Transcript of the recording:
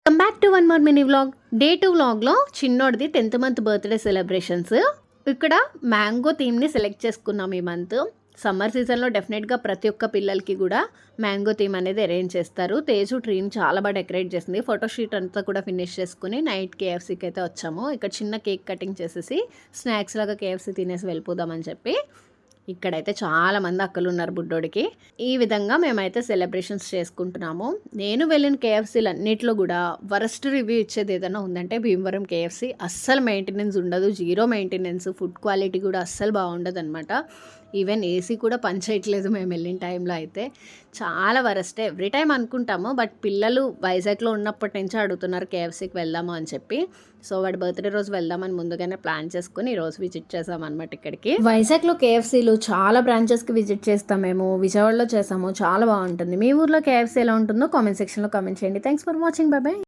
Come back to one more mini vlog. Day 2 వ్లాగ్లో చిన్నోడిది 10th month birthday celebrations. ఇక్కడ mango థీమ్ని select చేసుకున్నాం ఈ month. Summer సీజన్లో డెఫినెట్గా ప్రతి ఒక్క పిల్లలకి కూడా మ్యాంగో థీమ్ అనేది అరేంజ్ చేస్తారు. తేజు ట్రీని చాలా బాగా డెకరేట్ చేసింది. ఫోటోషూట్ అంతా కూడా ఫినిష్ చేసుకుని నైట్ కేఎఫ్సీకి అయితే వచ్చాము. ఇక్కడ చిన్న కేక్ కటింగ్ చేసేసి స్నాక్స్ లాగా కేఎఫ్సీ తినేసి వెళ్ళిపోదామని చెప్పి ఇక్కడైతే చాలామంది అక్కలు ఉన్నారు బుడ్డోడికి. ఈ విధంగా మేమైతే సెలబ్రేషన్స్ చేసుకుంటున్నాము. నేను వెళ్ళిన కేఎఫ్సీలు అన్నింటిలో కూడా వరస్ట్ రివ్యూ ఇచ్చేది ఏదైనా ఉందంటే భీమవరం కేఎఫ్సీ. అస్సలు మెయింటెనెన్స్ ఉండదు, జీరో మెయింటెనెన్స్. ఫుడ్ క్వాలిటీ కూడా అస్సలు బాగుండదు అనమాట. ఈవెన్ ఏసీ కూడా పనిచేయట్లేదు మేము వెళ్ళిన టైంలో అయితే. చాలా వరస్ట్. ఎవ్రీ టైం అనుకుంటాము, బట్ పిల్లలు వైజాగ్లో ఉన్నప్పటి నుంచి అడుగుతున్నారు కేఎఫ్సీకి వెళ్దాము అని చెప్పి. సో వాడి బర్త్డే రోజు వెళ్దామని ముందుగానే ప్లాన్ చేసుకుని ఈరోజు విజిట్ చేసామన్నమాట ఇక్కడికి. వైజాగ్లో కేఎఫ్సీలు చాలా బ్రాంచెస్కి విజిట్ చేస్తాం మేము. విజయవాడలో చేసాము, చాలా బాగుంటుంది. మీ ఊర్లో కేఎఫ్సీ ఎలా ఉంటుందో కామెంట్ సెక్షన్లో కామెంట్ చేయండి. Thanks for watching. By by.